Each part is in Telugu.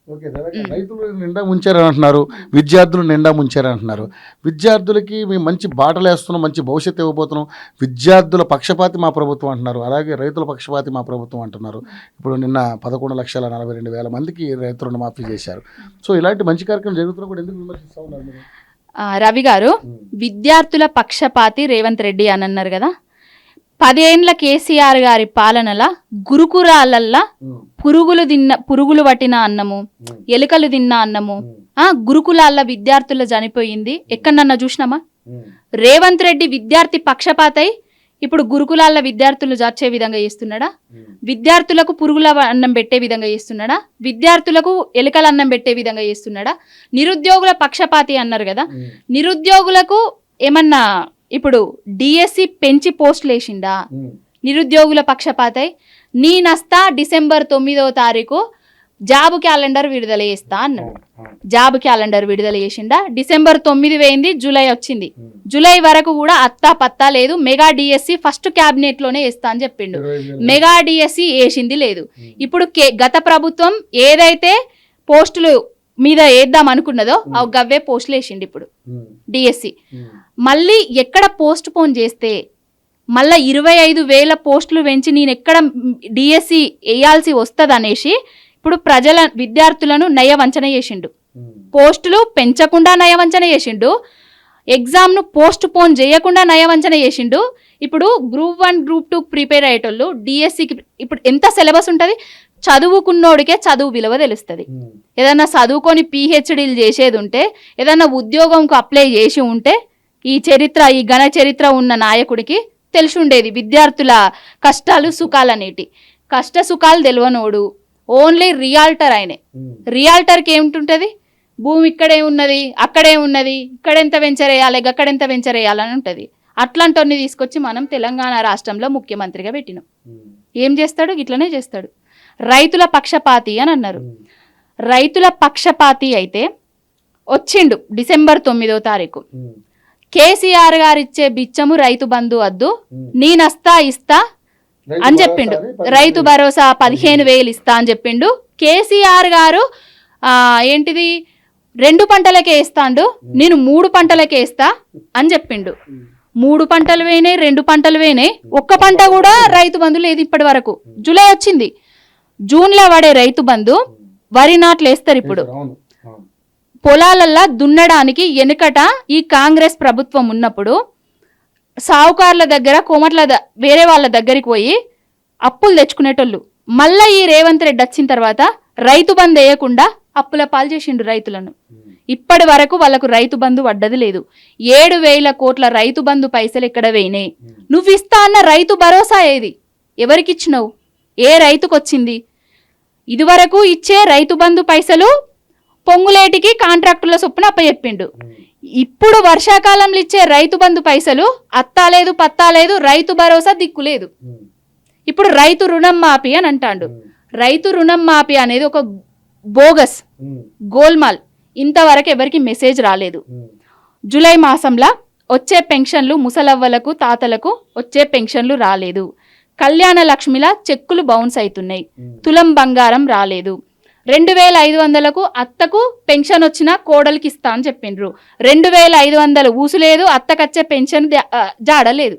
రైతులు నిండా ముంచారని అంటున్నారు, విద్యార్థులు నిండా ముంచారని అంటున్నారు. విద్యార్థులకి మేము మంచి బాటలు వేస్తున్నాం, మంచి భవిష్యత్తు ఇవ్వబోతున్నాం, విద్యార్థుల పక్షపాతి మా ప్రభుత్వం అంటున్నారు, అలాగే రైతుల పక్షపాతి మా ప్రభుత్వం అంటున్నారు. ఇప్పుడు నిన్న 11,42,000 మందికి రైతు రుణమాఫీ చేశారు. సో ఇలాంటి మంచి కార్యక్రమం జరుగుతున్నా కూడా ఎందుకు విమర్శిస్తూ ఉన్నారు మీరు? రవి గారు, విద్యార్థుల పక్షపాతి రేవంత్ రెడ్డి అని అన్నారు కదా. 10 ఏండ్ల కేసీఆర్ గారి పాలనల గురుకులాలల్లా పురుగులు పట్టిన అన్నము, ఎలుకలు తిన్న అన్నము, గురుకులాల విద్యార్థుల చనిపోయింది ఎక్కడన్నా చూసినామా? రేవంత్ రెడ్డి విద్యార్థి పక్షపాతై ఇప్పుడు గురుకులాల విద్యార్థులు జార్చే విధంగా చేస్తున్నాడా? విద్యార్థులకు పురుగుల అన్నం పెట్టే విధంగా చేస్తున్నాడా? విద్యార్థులకు ఎలుకల అన్నం పెట్టే విధంగా చేస్తున్నాడా? నిరుద్యోగుల పక్షపాతి అన్నారు కదా, నిరుద్యోగులకు ఏమన్నా ఇప్పుడు డిఎస్సి పెంచి పోస్టులు వేసిండా? నిరుద్యోగుల పక్షపాతై నేనస్తా December 9 జాబ్ క్యాలెండర్ విడుదల చేస్తా అన్నాడు. జాబ్ క్యాలెండర్ విడుదల చేసిండా? December 9 పోయింది, జూలై వచ్చింది. జూలై వరకు కూడా అత్తా పత్తా లేదు. మెగా డిఎస్సి ఫస్ట్ క్యాబినెట్ లోనే వేస్తా అని చెప్పిండు, మెగా డిఎస్సి వేసింది లేదు. ఇప్పుడు గత ప్రభుత్వం ఏదైతే పోస్టులు మీద వేద్దాం అనుకున్నదో అవి గవ్వే పోస్టులు వేసిండు ఇప్పుడు డిఎస్సి. మళ్ళీ ఎక్కడ పోస్ట్ పోన్ చేస్తే మళ్ళీ 25,000 పోస్టులు పెంచి నేను ఎక్కడ డిఎస్సి వేయాల్సి వస్తుంది అనేసి ఇప్పుడు విద్యార్థులను నయవంచన చేసిండు. పోస్టులు పెంచకుండా నయవంచన చేసిండు, ఎగ్జామ్ను పోస్ట్ పోన్ చేయకుండా నయవంచన చేసిండు. ఇప్పుడు Group 1 Group 2 ప్రిపేర్ అయ్యేటోళ్ళు డిఎస్సికి ఇప్పుడు ఎంత సిలబస్ ఉంటుంది? చదువుకున్నోడికే చదువు విలువ తెలుస్తుంది. ఏదన్నా చదువుకొని పిహెచ్డీలు చేసేది ఉంటే, ఏదన్నా ఉద్యోగంకు అప్లై చేసి ఉంటే ఈ ఘన చరిత్ర ఉన్న నాయకుడికి తెలిసి ఉండేది విద్యార్థుల కష్టాలు సుఖాలు అనేటి. కష్ట సుఖాలు తెలియనోడు ఓన్లీ రియాల్టర్. ఆయనే రియాల్టర్కి ఏమిటి? భూమి ఇక్కడే ఉన్నది, అక్కడే ఉన్నది, ఇక్కడెంత వెంచర్ వేయాలి, అక్కడెంత వెంచర్ వేయాలని ఉంటుంది. అట్లాంటివన్నీ తీసుకొచ్చి మనం తెలంగాణ రాష్ట్రంలో ముఖ్యమంత్రిగా పెట్టినాం. ఏం చేస్తాడు? ఇట్లనే చేస్తాడు. రైతుల పక్షపాతి అని అన్నారు. రైతుల పక్షపాతి అయితే వచ్చిండు December 9 కేసీఆర్ గారు ఇచ్చే బిచ్చము రైతు బంధు వద్దు, నేనస్తా ఇస్తా అని చెప్పిండు. రైతు భరోసా 15,000 ఇస్తా అని చెప్పిండు. కేసీఆర్ గారు ఏంటిది 2 పంటలకే ఇస్తాండు, నేను 3 పంటలకే ఇస్తా అని చెప్పిండు. 3 పంటలు వేయినాయి, 2 పంటలు వేయినాయి, ఒక్క పంట కూడా రైతు బంధు లేదు ఇప్పటి వరకు. జూలై వచ్చింది, జూన్లో పడే రైతు బంధు వరి నాట్లు వేస్తారు. ఇప్పుడు పొలాలల్లా దున్నడానికి వెనుకట ఈ కాంగ్రెస్ ప్రభుత్వం ఉన్నప్పుడు సావుకారుల దగ్గర కోమట్ల వేరే వాళ్ళ దగ్గరికి పోయి అప్పులు తెచ్చుకునేటోళ్ళు. మళ్ళీ ఈ రేవంత్ రెడ్డి వచ్చిన తర్వాత రైతు బంధు వేయకుండా అప్పుల పాలు చేసిండు రైతులను. ఇప్పటి వరకు వాళ్ళకు రైతు బంధు పడ్డది లేదు. 7,000 కోట్ల రైతు బంధు పైసలు ఎక్కడ వేయినాయి? నువ్వు ఇస్తా అన్న రైతు భరోసా ఏది? ఎవరికి ఇచ్చినావు? ఏ రైతుకు వచ్చింది? ఇదివరకు ఇచ్చే రైతు బంధు పైసలు పొంగులేటికి కాంట్రాక్టుల చొప్పున అప్పచెప్పిండు. ఇప్పుడు వర్షాకాలంలో ఇచ్చే రైతు బంధు పైసలు అత్తా లేదు, పత్తా లేదు, రైతు భరోసా దిక్కు లేదు. ఇప్పుడు రైతు రుణం మాఫీ అని అంటాడు. రైతు రుణం మాఫీ అనేది ఒక బోగస్ గోల్మాల్. ఇంతవరకు ఎవరికి మెసేజ్ రాలేదు. జూలై మాసంలో వచ్చే పెన్షన్లు ముసలవ్వలకు తాతలకు వచ్చే పెన్షన్లు రాలేదు. కళ్యాణ లక్ష్మిలా చెక్కులు బౌన్స్ అవుతున్నాయి. తులం బంగారం రాలేదు. 2,500కు అత్తకు పెన్షన్ వచ్చినా కోడలికి ఇస్తా అని చెప్పిండ్రు. 2,500 ఊసులేదు, అత్తకచ్చే పెన్షన్ జాడలేదు.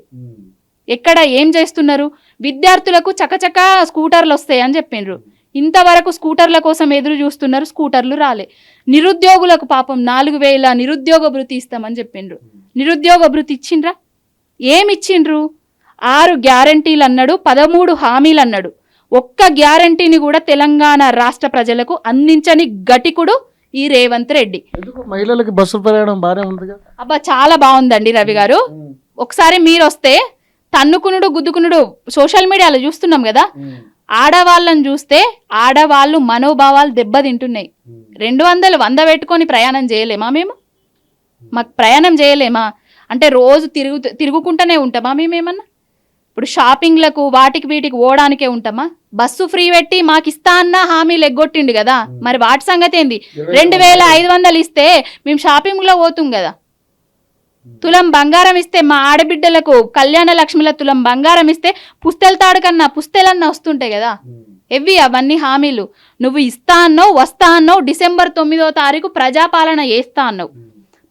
ఎక్కడ ఏం చేస్తున్నారు? విద్యార్థులకు చకచక స్కూటర్లు వస్తాయని చెప్పిండ్రు. ఇంతవరకు స్కూటర్ల కోసం ఎదురు చూస్తున్నారు, స్కూటర్లు రాలే. నిరుద్యోగులకు పాపం 4,000 నిరుద్యోగ భృతి ఇస్తామని చెప్పిండ్రు. నిరుద్యోగ భృతి ఇచ్చిండ్రా? ఏమిచ్చిండ్రు? 6 గ్యారంటీలు అన్నాడు, 13 హామీలు అన్నాడు. ఒక్క గ్యారంటీని కూడా తెలంగాణ రాష్ట్ర ప్రజలకు అందించని గటికుడు ఈ రేవంత్ రెడ్డి. మహిళలకు బస్సు ప్రయాణం బాగానే ఉంది. అబ్బా చాలా బాగుందండి రవి గారు. ఒకసారి మీరు వస్తే తన్నుకునుడు గుద్దుకునుడు సోషల్ మీడియాలో చూస్తున్నాం కదా. ఆడవాళ్ళని చూస్తే ఆడవాళ్ళు మనోభావాలు దెబ్బతింటున్నాయి. 200 100 పెట్టుకొని ప్రయాణం చేయలేమా? మాకు ప్రయాణం చేయలేమా? అంటే రోజు తిరుగుకుంటూనే ఉంటామా మేమేమన్నా? ఇప్పుడు షాపింగ్లకు వాటికి వీటికి ఓడానికే ఉంటామా? బస్సు ఫ్రీ పెట్టి మాకు ఇస్తా అన్న హామీలు ఎగ్గొట్టిండు కదా, మరి వాటి సంగతి ఏంది? 2,500 ఇస్తే మేము షాపింగ్లో పోతాం కదా. తులం బంగారం ఇస్తే మా ఆడబిడ్డలకు కళ్యాణ లక్ష్మిల తులం బంగారం ఇస్తే పుస్తెల తాడు కన్నా పుస్తెలన్నా వస్తుంటాయి కదా. అవన్నీ హామీలు. నువ్వు ఇస్తా అన్నావు, వస్తా అన్నావు, December 9వ తారీఖు ప్రజాపాలన చేస్తా అన్నావు,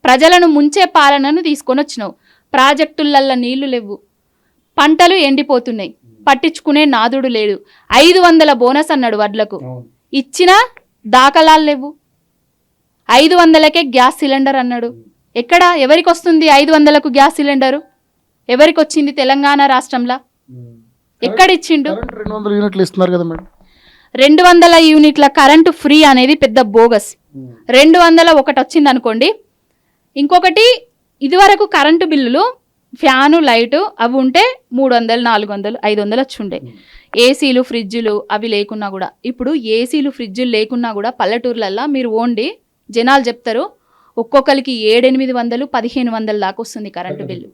ప్రజలను ముంచే పాలనను తీసుకొని వచ్చినావు. ప్రాజెక్టులల్లో నీళ్లు లేవు, పంటలు ఎండిపోతున్నాయి, పట్టించుకునే నాదుడు లేడు. 500 బోనస్ అన్నాడు వడ్లకు, ఇచ్చిన దాఖలాలు లేవు. 500కే గ్యాస్ సిలిండర్ అన్నాడు. ఎక్కడ ఎవరికి వస్తుంది 500కు గ్యాస్ సిలిండరు? ఎవరికి వచ్చింది తెలంగాణ రాష్ట్రంలో? ఎక్కడిచ్చిండు? 200 యూనిట్లు ఇస్తున్నారు కదా మేడం. 200 యూనిట్ల కరెంటు ఫ్రీ అనేది పెద్ద బోగస్. 200 ఒకటి వచ్చింది అనుకోండి. ఇంకొకటి, ఇదివరకు కరెంటు బిల్లులు ఫ్యాను లైటు అవి ఉంటే 300, 400, 500 వచ్చి ఉండే. ఏసీలు ఫ్రిడ్జులు అవి లేకున్నా కూడా, ఇప్పుడు ఏసీలు ఫ్రిడ్జులు లేకున్నా కూడా పల్లెటూర్లల్లో మీరు ఓండి, జనాలు చెప్తారు ఒక్కొక్కరికి 700-800, 1500 దాకా వస్తుంది కరెంటు బిల్లు.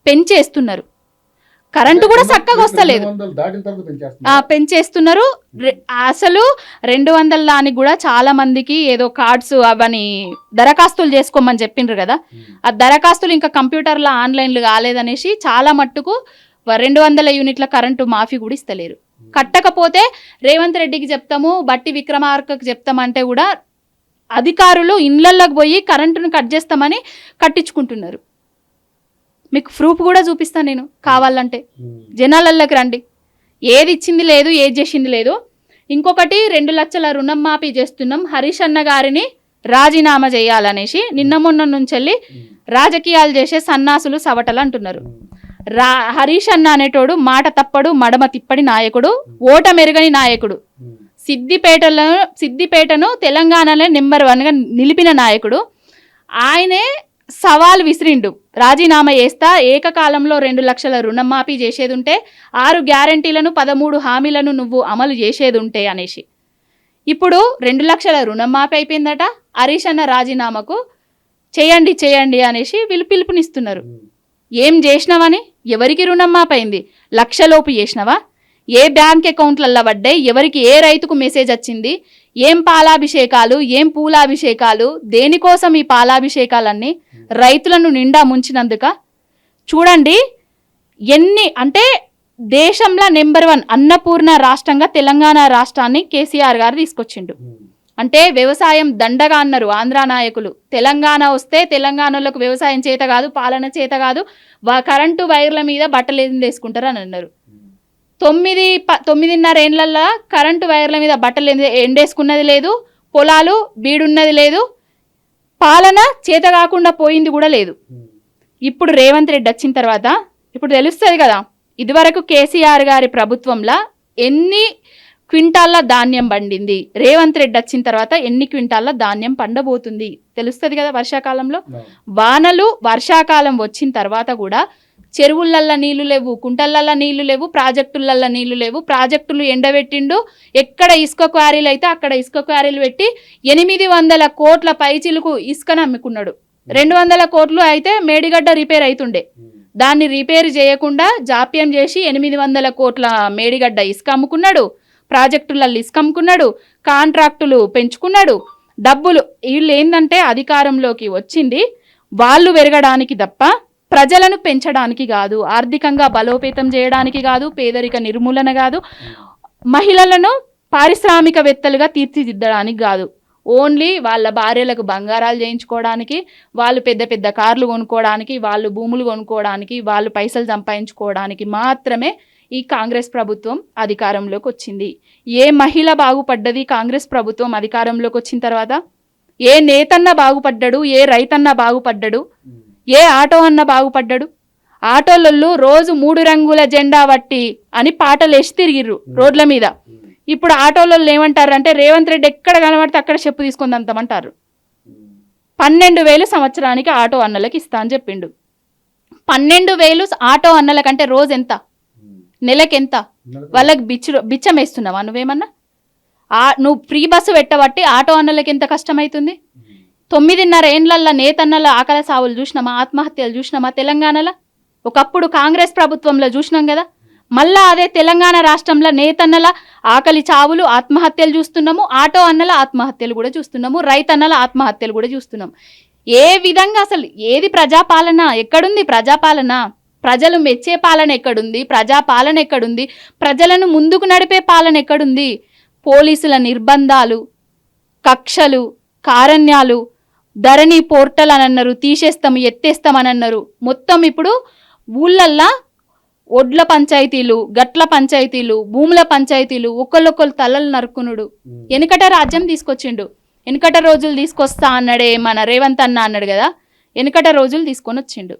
పెంచేస్తున్నారు. కరెంటు కూడా చక్కగా వస్తలేదు, పెంచేస్తున్నారు. అసలు 200 దానికి కూడా చాలా మందికి ఏదో కార్డ్స్ అవని దరఖాస్తులు చేసుకోమని చెప్పిండ్రు కదా, ఆ దరఖాస్తులు ఇంకా కంప్యూటర్లో ఆన్లైన్లు కాలేదనేసి చాలా మట్టుకు 200 యూనిట్ల కరెంటు మాఫీ కూడా ఇస్తలేరు. కట్టకపోతే రేవంత్ రెడ్డికి చెప్తాము, బట్టి విక్రమార్కకు చెప్తామంటే కూడా అధికారులు ఇళ్లలోకి పోయి కరెంటును కట్ చేస్తామని కట్టించుకుంటున్నారు. మీకు ప్రూఫ్ కూడా చూపిస్తాను నేను కావాలంటే, జనాలలోకి రండి. ఏది ఇచ్చింది లేదు, ఏది చేసింది లేదు. ఇంకొకటి 2 లక్షల రుణం మాఫీ చేస్తున్నాం, హరీష్ అన్న గారిని రాజీనామా చేయాలనేసి నిన్న మొన్న నుంచి వెళ్ళి రాజకీయాలు చేసే సన్నాసులు సవటలు అంటున్నారు. హరీష్ అన్న అనేటోడు మాట తప్పడు, మడమ తిప్పడి నాయకుడు, ఓట మెరుగని నాయకుడు, సిద్దిపేటను తెలంగాణలో నెంబర్ 1గా నిలిపిన నాయకుడు. ఆయనే సవాల్ విసిరిండు, రాజీనామా చేస్తా, ఏకకాలంలో 2 లక్షల రుణమాఫీ చేసేది ఉంటే, 6 గ్యారంటీలను 13 హామీలను నువ్వు అమలు చేసేది ఉంటే అనేసి. ఇప్పుడు 2 లక్షల రుణమాఫీ అయిపోయిందట, హరీష్ అన్న రాజీనామాకు చేయండి అనేసి వీళ్ళు పిలుపునిస్తున్నారు. ఏం చేసినావని? ఎవరికి రుణం మాపైంది? 1 లక్షలోపు చేసినావా? ఏ బ్యాంక్ అకౌంట్లల్లో పడ్డాయి? ఎవరికి ఏ రైతుకు మెసేజ్ వచ్చింది? ఏం పాలాభిషేకాలు, ఏం పూలాభిషేకాలు? దేనికోసం ఈ పాలాభిషేకాలన్నీ? రైతులను నిండా ముంచినందుక. చూడండి ఎన్ని అంటే, దేశంలో నెంబర్ 1 అన్నపూర్ణ రాష్ట్రంగా తెలంగాణ రాష్ట్రాన్ని కేసీఆర్ గారు తీసుకొచ్చిండు. అంటే వ్యవసాయం దండగా అన్నారు ఆంధ్ర నాయకులు. తెలంగాణ వస్తే తెలంగాణలోకి వ్యవసాయం చేత కాదు, పాలన చేత కాదు, కరెంటు వైర్ల మీద బట్టలు వేసుకుంటారు అని అన్నారు. 9.5 ఏళ్లలో కరెంటు వైర్ల మీద బట్టలు ఎండేసుకున్నది లేదు, పొలాలు బీడున్నది లేదు, పాలన చేత కాకుండా పోయింది కూడా లేదు. ఇప్పుడు రేవంత్ రెడ్డి వచ్చిన తర్వాత ఇప్పుడు తెలుస్తుంది కదా, ఇదివరకు కేసీఆర్ గారి ప్రభుత్వంలో ఎన్ని క్వింటాల్ల ధాన్యం పండింది, రేవంత్ రెడ్డి వచ్చిన తర్వాత ఎన్ని క్వింటాల్ల ధాన్యం పండబోతుంది తెలుస్తుంది కదా. వర్షాకాలంలో వర్షాకాలం వచ్చిన తర్వాత కూడా చెరువులల్లో నీళ్లు లేవు, కుంటలల్లో నీళ్లు లేవు, ప్రాజెక్టులల్లో నీళ్లు లేవు. ప్రాజెక్టులు ఎండబెట్టిండు, ఎక్కడ ఇసుక క్వారీలు అయితే అక్కడ ఇసుక క్వారీలు పెట్టి 800 కోట్ల పైచిలుకు ఇసుకను అమ్ముకున్నాడు. 200 కోట్లు అయితే మేడిగడ్డ రిపేర్ అవుతుండే, దాన్ని రిపేర్ చేయకుండా జాప్యం చేసి 800 కోట్ల మేడిగడ్డ ఇసుక అమ్ముకున్నాడు, ప్రాజెక్టులలో ఇసుక అమ్ముకున్నాడు, కాంట్రాక్టులు పెంచుకున్నాడు. డబ్బులు వీళ్ళు ఏంటంటే అధికారంలోకి వచ్చింది వాళ్ళు పెరగడానికి తప్ప ప్రజలను పెంచడానికి కాదు, ఆర్థికంగా బలోపేతం చేయడానికి కాదు, పేదరిక నిర్మూలన కాదు, మహిళలను పారిశ్రామికవేత్తలుగా తీర్చిదిద్దడానికి కాదు. ఓన్లీ వాళ్ళ భార్యలకు బంగారాలు చేయించుకోవడానికి, వాళ్ళు పెద్ద పెద్ద కార్లు కొనుక్కోవడానికి, వాళ్ళు భూములు కొనుక్కోవడానికి, వాళ్ళు పైసలు సంపాదించుకోవడానికి మాత్రమే ఈ కాంగ్రెస్ ప్రభుత్వం అధికారంలోకి వచ్చింది. ఏ మహిళ బాగుపడ్డది కాంగ్రెస్ ప్రభుత్వం అధికారంలోకి వచ్చిన తర్వాత? ఏ నేతన్న బాగుపడ్డాడు? ఏ రైతన్న బాగుపడ్డాడు? ఏ ఆటో అన్న బాగుపడ్డాడు? ఆటోలలో రోజు 3 రంగుల జెండా వట్టి అని పాటలు వేసి తిరిగిర్రు రోడ్ల మీద. ఇప్పుడు ఆటోలలో ఏమంటారంటే, రేవంత్ రెడ్డి ఎక్కడ కనబడితే అక్కడ చెప్పు తీసుకొని అంతమంటారు. 12,000 సంవత్సరానికి ఆటో అన్నలకు ఇస్తా అని చెప్పిండు. 12,000 ఆటో అన్నలకంటే రోజు ఎంత, నెలకెంత? వాళ్ళకి బిచ్చం వేస్తున్నావా నువ్వేమన్నా? నువ్వు ఫ్రీ బస్సు పెట్టబట్టి ఆటో అన్నలకి ఎంత కష్టమవుతుంది? 9.5 ఏండ్లల్లో నేతన్నల ఆకలి సావులు చూసినామా, ఆత్మహత్యలు చూసినామా తెలంగాణలో? ఒకప్పుడు కాంగ్రెస్ ప్రభుత్వంలో చూసినాం కదా. మళ్ళా అదే తెలంగాణ రాష్ట్రంలో నేతన్నల ఆకలి చావులు, ఆత్మహత్యలు చూస్తున్నాము, ఆటో అన్నల ఆత్మహత్యలు కూడా చూస్తున్నాము, రైతన్నల ఆత్మహత్యలు కూడా చూస్తున్నాం. ఏ విధంగా అసలు ఏది ప్రజాపాలన? ఎక్కడుంది ప్రజాపాలన? ప్రజలు మెచ్చే పాలన ఎక్కడుంది? ప్రజా పాలన ఎక్కడుంది? ప్రజలను ముందుకు నడిపే పాలన ఎక్కడుంది? పోలీసుల నిర్బంధాలు, కక్షలు, కారణ్యాలు, ధరణి పోర్టల్ అని అన్నారు, తీసేస్తాం ఎత్తేస్తామని అన్నారు. మొత్తం ఇప్పుడు ఊళ్ళల్లా ఒడ్ల పంచాయతీలు, గట్ల పంచాయతీలు, భూముల పంచాయతీలు, ఒకళ్ళొకళ్ళు తలలు నరుకునుడు. వెనుకట రాజ్యం తీసుకొచ్చిండు, వెనుకట రోజులు తీసుకొస్తా అన్నాడే మన రేవంత్ అన్న అన్నాడు కదా, వెనుకట రోజులు తీసుకొని వచ్చిండు.